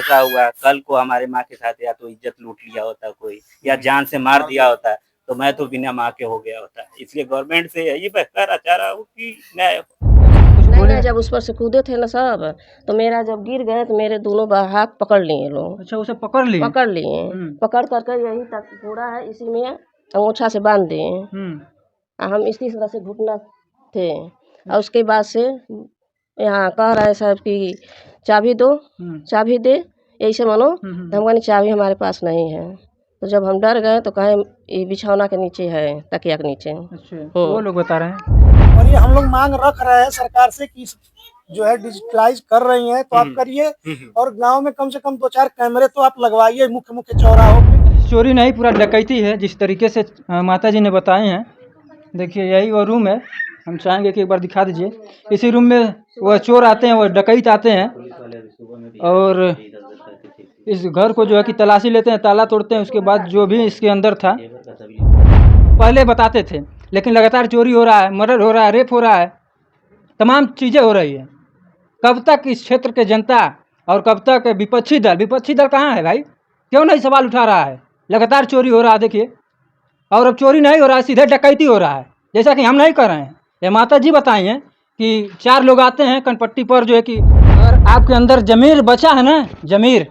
ऐसा हुआ, कल को हमारे माँ के साथ या तो इज्जत लूट लिया होता कोई, या जान से मार दिया होता, तो मैं तो बिना माँ के हो गया होता। इसलिए गवर्नमेंट से यही कहना चाह रहा हूँ कि न्याय नहीं नहीं, जब उस पर से कूदे थे ना सब, तो मेरा जब गिर गए तो मेरे दोनों हाथ पकड़ लिए लोग। अच्छा, उसे पकड़ लिए? पकड़ लिए, पकड़ करके यही तक पूरा है, इसी में अंगूठा से बांध दिए। हम इसी तरह से घुटना थे, और उसके बाद से यहाँ कह रहे साहब कि चाबी दो, चाबी दे, ऐसे मानो। तो हम कहने चाबी हमारे पास नहीं है। तो जब हम डर गए तो कहे ये बिछौना के नीचे है, तकिया के नीचे। अच्छा, तो वो लोग बता रहे हैं। और ये हम लोग मांग रख रहे हैं सरकार से कि जो है डिजिटलाइज कर रही हैं तो आप करिए, और गांव में कम से कम 2-4 कैमरे तो आप लगवाइए मुख्य मुख्य चौराहों पे। चोरी नहीं, पूरा डकैती है जिस तरीके से माता जी ने बताए हैं। देखिए यही वो रूम है, हम चाहेंगे कि एक बार दिखा दीजिए। इसी रूम में वह चोर आते हैं, वह डकैत आते हैं, और इस घर को जो है कि तलाशी लेते हैं, ताला तोड़ते हैं। उसके बाद जो भी इसके अंदर था पहले बताते थे, लेकिन लगातार चोरी हो रहा है, मर्डर हो रहा है, रेप हो रहा है, तमाम चीज़ें हो रही है। कब तक इस क्षेत्र के जनता और कब तक विपक्षी दल कहाँ है भाई? क्यों नहीं सवाल उठा रहा है? लगातार चोरी हो रहा है देखिए, और अब चोरी नहीं हो रहा है, सीधे डकैती हो रहा है, जैसा कि हम नहीं कर रहे हैं। ये माता जी बताई हैं कि 4 लोग आते हैं कनपट्टी पर, जो है कि अगर आपके अंदर ज़मीर बचा है ना, ज़मीर,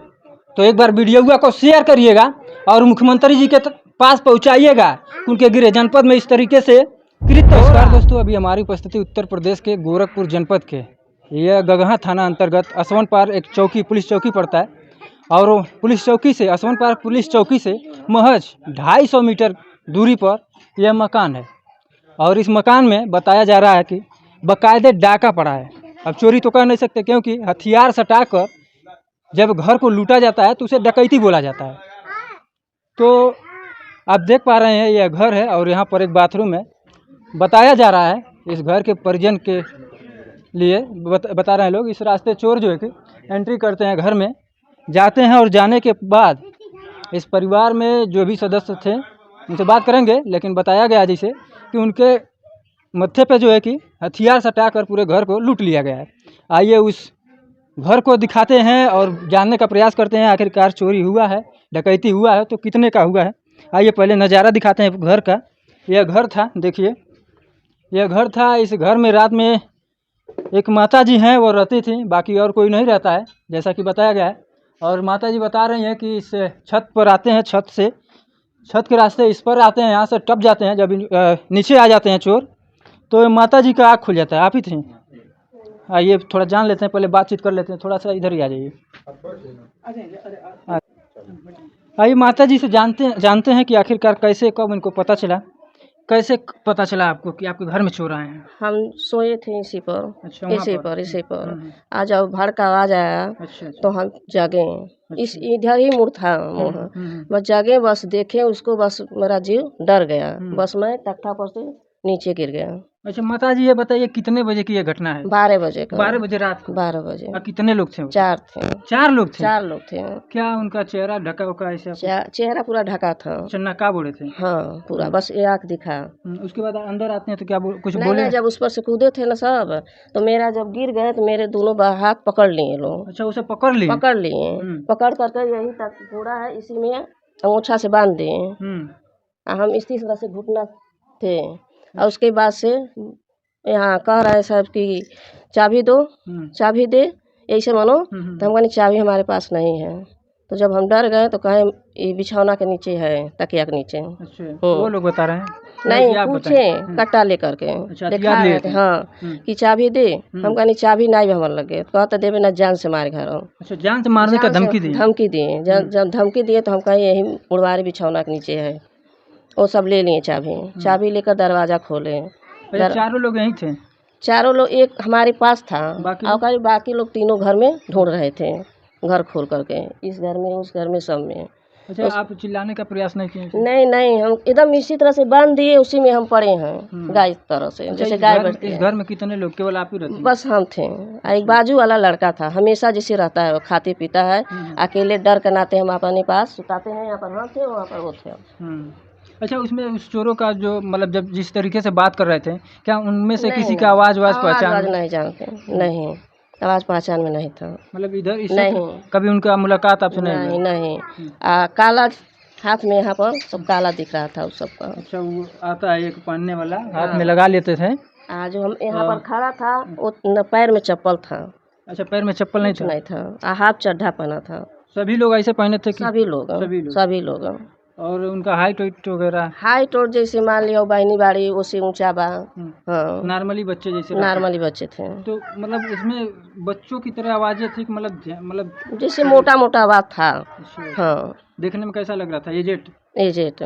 तो एक बार वीडियो को शेयर करिएगा और मुख्यमंत्री जी के पास पहुंचाइएगा। उनके गृह जनपद में इस तरीके से नमस्कार दोस्तों, अभी हमारी उपस्थिति उत्तर प्रदेश के गोरखपुर जनपद के, यह गगहा थाना अंतर्गत असवन पार एक चौकी, पुलिस चौकी पड़ता है, और पुलिस चौकी से, असवन पार पुलिस चौकी से महज 250 मीटर दूरी पर यह मकान है। और इस मकान में बताया जा रहा है कि बाकायदे डाका पड़ा है। अब चोरी तो कर नहीं सकते, क्योंकि हथियार सटाकर जब घर को लूटा जाता है तो उसे डकैती बोला जाता है। तो आप देख पा रहे हैं यह घर है, और यहाँ पर एक बाथरूम है। बताया जा रहा है इस घर के परिजन के लिए बता रहे हैं लोग, इस रास्ते चोर जो है कि एंट्री करते हैं, घर में जाते हैं, और जाने के बाद इस परिवार में जो भी सदस्य थे उनसे बात करेंगे। लेकिन बताया गया जैसे कि उनके मत्थे पे जो है कि हथियार सटाकर पूरे घर को लूट लिया गया है। आइए उस घर को दिखाते हैं और जानने का प्रयास करते हैं आखिरकार चोरी हुआ है, डकैती हुआ है तो कितने का हुआ है। आइए पहले नज़ारा दिखाते हैं घर का। यह घर था, देखिए यह घर था। इस घर में रात में एक माता जी हैं, वो रहती थी, बाकी और कोई नहीं रहता है जैसा कि बताया गया है। और माता जी बता रही हैं कि इस छत पर आते हैं, छत के रास्ते इस पर आते हैं, यहाँ से टप जाते हैं। जब नीचे आ जाते हैं चोर, तो माता जी का आँख खुल जाता है। आप ही थे? आइए थोड़ा जान लेते हैं, पहले बातचीत कर लेते हैं। थोड़ा सा इधर ही आ जाइए। आइए माता जी से जानते हैं कि आखिरकार कैसे, कब इनको पता चला, कैसे पता चला आपको कि आपके घर में चोर आए हैं? हम सोए थे इसी पर। अच्छा, इसी पर आ जाओ, भड़ का आवाज आया। अच्छा। तो हम जागे। इस इधर ही मुड़ था मुँह। बस जागे, बस देखे उसको, बस मेरा जीव डर गया। बस मैं तख्ता पर से नीचे गिर गया। अच्छा माता जी, ये बताइए कितने बजे की ये घटना है? 12 बजे का। 12 बजे रात को? 12 बजे। और कितने लोग थे? 4 थे। 4 लोग थे? 4 लोग थे। क्या उनका चेहरा ढका उका ऐसे? चेहरा पूरा ढका था। अच्छा, नकाब ओढ़े थे? हाँ पूरा, बस ये आँख दिखा। उसके बाद अंदर आते हैं तो क्या कुछ नहीं बोले? नहीं, जब उस पर से कूदे थे ना सब, तो मेरा जब गिर गए तो मेरे दोनों हाथ पकड़ लिए लोग। अच्छा, उसे पकड़ लिए? पकड़ लिए, पकड़ करके यही तक पूरा है, इसी में अंगूठा से बांध दिए। हम इसी तरह से घुटना थे, और उसके बाद से यहाँ कह रहे साहब कि चाबी दो, चाबी दे, ऐसे मानो। तो हम कहने चाबी हमारे पास नहीं है। तो जब हम डर गए तो कहे ये बिछौना के नीचे है, तकिया के नीचे। अच्छा, वो लोग बता रहे हैं? नहीं पूछे, कट्टा लेकर के दिखा रहे थे। हाँ कि चाबी दे। हम कहनी चाबी नहीं हमारे लगे, कहते देवे ना, जान से मार घर। अच्छा, जान से मारने का धमकी दी? धमकी दिए। जब धमकी दिए तो हम कहे यही उड़वारी बिछौना के नीचे है। वो सब ले लिए चाबी लेकर दरवाज़ा खोले। चारों लोग यहीं थे? चारों लोग, एक हमारे पास था, बाकी लोग तीनों घर में ढूंढ रहे थे, घर खोल करके, इस घर में, उस घर में, सब में। अच्छा, आप चिल्लाने का प्रयास नहीं किए? नहीं, हम एकदम इसी तरह से बांध दिए, उसी में हम पड़े हैं गाय तरह से। अच्छा, जैसे गाय बैठती है। इस घर में कितने लोग? केवल आप ही रहते? बस हम थे। एक बाजू वाला लड़का था, हमेशा जैसे रहता है, वो खाते पीता है, अकेले डर के नाते हम अपने पास सुताते हैं। यहाँ पर हम थे, वहाँ पर वो थे। अच्छा, उसमें उस चोरों का जो मतलब जब जिस तरीके से बात कर रहे थे, क्या उनमें से किसी का आवाज़ पहचान? आवाज़ नहीं जानते, नहीं। आवाज पहचान में नहीं था। मतलब इधर इस नहीं। कभी उनका मुलाकात आपसे नहीं नहीं हुई? नहीं काला हाथ में यहाँ पर सब काला दिख रहा था उस सबका। अच्छा, वो आता है एक पहनने वाला, हाथ हाँ। में लगा लेते थे। जो हम यहाँ पर खड़ा था वो न पैर में चप्पल था, अच्छा, पैर में चप्पल नहीं कुछ था? नहीं था, हाफ चड्ढा पहना था। सभी लोग ऐसे पहने थे कि सभी लोग सभी लोग? सभी लोग और उनका हाइट वाइट वगैरह? हाइट और जैसे मान लिया बहनी बाड़ी उससे ऊंचा बा। हाँ नॉर्मली बच्चे जैसे रहते नॉर्मली बच्चे थे। तो मतलब इसमें बच्चों की तरह आवाजें थी कि मतलब जैसे मोटा मोटा आवाज था। हाँ देखने में कैसा लग रहा था? एजेड? एजेट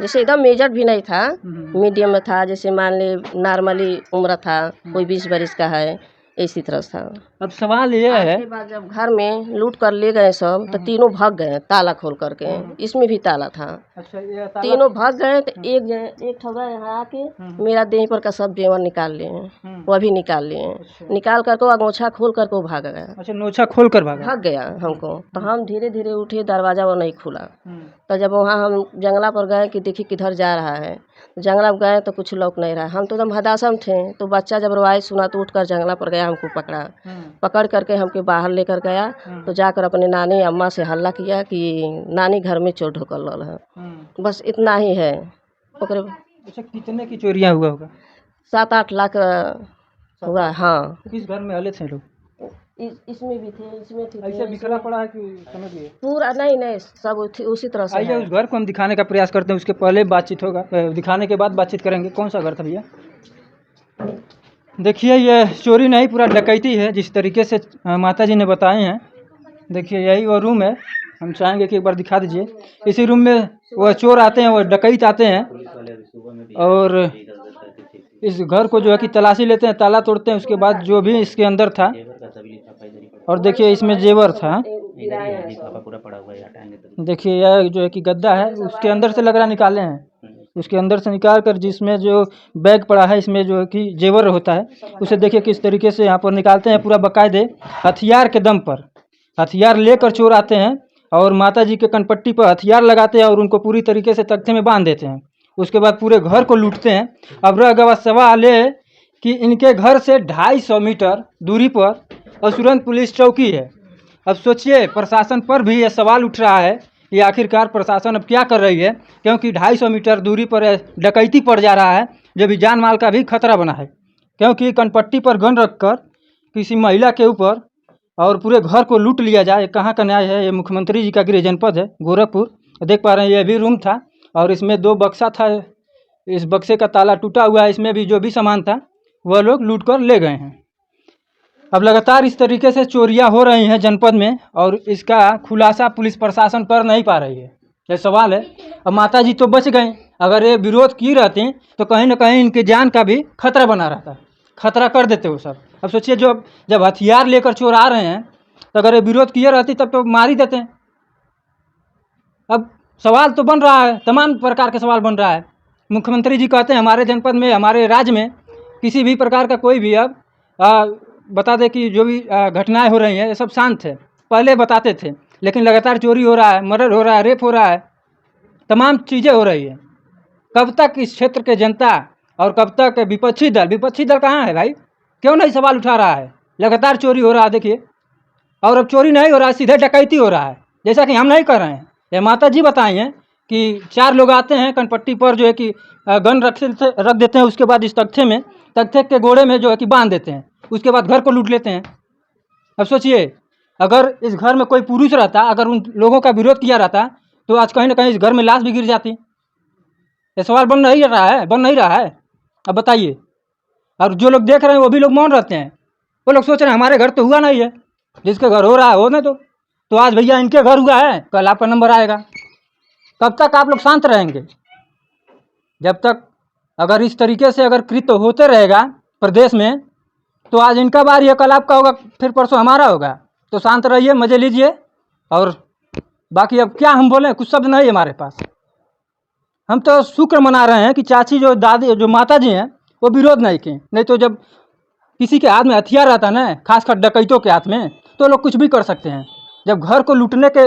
जैसे एकदम मेजर भी नहीं था, हम्म। मीडियम में था, जैसे मान ले नॉर्मली उम्र था, कोई 20 बरस का है, इसी तरह था। अब सवाल ये है, उसके बाद जब घर में लूट कर ले गए सब तो तीनों भाग गए ताला खोल करके, इसमें भी ताला था। अच्छा ये ताला, तीनों भाग गए तो एक ठगा यहाँ आके मेरा देह पर का सब जेवर निकाल लिए, वो भी निकाल लिए। निकाल करके अगोछा खोल करके वो भाग गया। अच्छा नोछा खोल कर भागा? भाग गया हमको, तो हम धीरे धीरे उठे, दरवाजा वो नहीं खुला। तो जब वहाँ हम जंगला पर गए कि देखिए किधर जा रहा है, जंगला पर गए तो कुछ लौक नहीं रहा। हम तो एकदम हदासम थे, तो बच्चा जब रवाई सुना तो उठकर जंगला पर गया, हमको पकड़ा, पकड़ करके हमके बाहर लेकर गया। तो जाकर अपने नानी अम्मा से हल्ला किया कि नानी घर में चोर ढुकल रहल है। बस इतना ही है। ओकरे अच्छा कितने की चोरियां हुआ होगा? 7-8 लाख हुआ। हाँ किस घर में हले थे लोग? इसमें भी थे, इसमें थे, ऐसे बिखरा पड़ा है कि समझ गए? पूरा नहीं सब उसी तरह से आइए है। उस घर को हम दिखाने का प्रयास करते हैं, उसके पहले बातचीत होगा, दिखाने के बाद बातचीत करेंगे। कौन सा घर था भैया? देखिए ये चोरी नहीं पूरा डकैती है जिस तरीके से माता जी ने बताए हैं। देखिए यही वो रूम है, हम चाहेंगे कि एक बार दिखा दीजिए। इसी रूम में वह चोर आते हैं, वह डकैत आते हैं और इस घर को जो है कि तलाशी लेते हैं, ताला तोड़ते हैं, उसके बाद जो भी इसके अंदर था। और देखिए इसमें जेवर था, देखिए यह जो है कि गद्दा है, उसके अंदर से लग रहा निकाले हैं, उसके अंदर से निकाल कर जिसमें जो बैग पड़ा है इसमें जो है कि जेवर होता है, उसे देखिए किस तरीके से यहाँ पर निकालते हैं। पूरा बाकायदे हथियार के दम पर हथियार लेकर चोर आते हैं और माता जी के कनपट्टी पर हथियार लगाते हैं और उनको पूरी तरीके से तख्ते में बांध देते हैं। उसके बाद पूरे घर को लूटते हैं। अब रह गया सवाल ये कि इनके घर से 250 मीटर दूरी पर असुरंत पुलिस चौकी है। अब सोचिए प्रशासन पर भी ये सवाल उठ रहा है कि आखिरकार प्रशासन अब क्या कर रही है, क्योंकि 250 मीटर दूरी पर डकैती पड़ जा रहा है, जो भी जान माल का भी खतरा बना है। क्योंकि कनपट्टी पर गन रखकर किसी महिला के ऊपर और पूरे घर को लूट लिया जाए, कहाँ का न्याय है? ये मुख्यमंत्री जी का गृह जनपद है गोरखपुर। देख पा रहे हैं ये भी रूम था और इसमें 2 बक्सा था, इस बक्से का ताला टूटा हुआ है, इसमें भी जो भी सामान था वह लोग लूट कर ले गए हैं। अब लगातार इस तरीके से चोरियां हो रही हैं जनपद में और इसका खुलासा पुलिस प्रशासन कर नहीं पा रही है। ये सवाल है। अब माता जी तो बच गए, अगर ये विरोध की रहती तो कहीं ना कहीं इनकी जान का भी खतरा बना रहता, खतरा कर देते वो सब। अब सोचिए जब हथियार लेकर चोर आ रहे हैं तो अगर ये विरोध किए रहती तब तो मार ही देते हैं। अब सवाल तो बन रहा है, तमाम प्रकार के सवाल बन रहा है। मुख्यमंत्री जी कहते हैं हमारे जनपद में, हमारे राज्य में किसी भी प्रकार का कोई भी अब बता दे कि जो भी घटनाएं हो रही हैं ये सब शांत है। पहले बताते थे, लेकिन लगातार चोरी हो रहा है, मर्डर हो रहा है, रेप हो रहा है, तमाम चीज़ें हो रही है। कब तक इस क्षेत्र के जनता और कब तक विपक्षी दल कहाँ है भाई? क्यों नहीं सवाल उठा रहा है? लगातार चोरी हो रहा है देखिए, और अब चोरी नहीं हो रहा है, सीधे डकैती हो रहा है, जैसा कि हम नहीं कर रहे हैं। ये माता जी बताई हैं कि 4 लोग आते हैं कनपट्टी पर जो है कि गन रख देते हैं, उसके बाद इस तख्ते के गोड़े में जो है कि बांध देते हैं, उसके बाद घर को लूट लेते हैं। अब सोचिए अगर इस घर में कोई पुरुष रहता, अगर उन लोगों का विरोध किया रहता तो आज कहीं ना कहीं इस घर में लाश भी गिर जाती। ये सवाल बन नहीं रहा है। अब बताइए, और जो लोग देख रहे हैं वो भी लोग मौन रहते हैं, वो लोग सोच रहे हैं हमारे घर तो हुआ नहीं है, जिसके घर हो रहा है होने तो आज भैया इनके घर हुआ है, कल आपका नंबर आएगा। कब तक आप लोग शांत रहेंगे? जब तक अगर इस तरीके से अगर कृत्य होते रहेगा प्रदेश में तो आज इनका बारी है, कल आपका होगा, फिर परसों हमारा होगा। तो शांत रहिए, मजे लीजिए। और बाकी अब क्या हम बोलें, कुछ शब्द नहीं है हमारे पास। हम तो शुक्र मना रहे हैं कि चाची जो दादी जो माता जी हैं वो विरोध नहीं की, नहीं तो जब किसी के हाथ में हथियार रहता ना, खासकर डकैतों के हाथ में, तो लोग कुछ भी कर सकते हैं। जब घर को लूटने के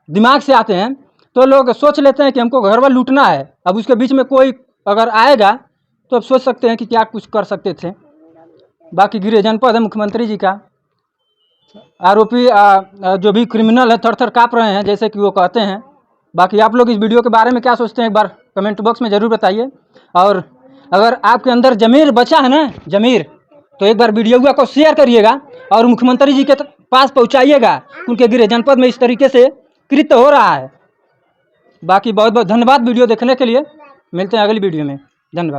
दिमाग से आते हैं तो लोग सोच लेते हैं कि हमको घर वाला लूटना है। अब उसके बीच में कोई अगर आएगा तो अब सोच सकते हैं कि क्या कुछ कर सकते थे। बाकी गृह जनपद है मुख्यमंत्री जी का, आरोपी जो भी क्रिमिनल है थर थर काँप रहे हैं, जैसे कि वो कहते हैं। बाकी आप लोग इस वीडियो के बारे में क्या सोचते हैं, एक बार कमेंट बॉक्स में ज़रूर बताइए। और अगर आपके अंदर ज़मीर बचा है ना, ज़मीर, तो एक बार वीडियो को शेयर करिएगा और मुख्यमंत्री जी के पास पहुंचाइएगा। उनके गृह जनपद में इस तरीके से कृत्य हो रहा है। बाकी बहुत बहुत धन्यवाद वीडियो देखने के लिए। मिलते हैं अगली वीडियो में। धन्यवाद।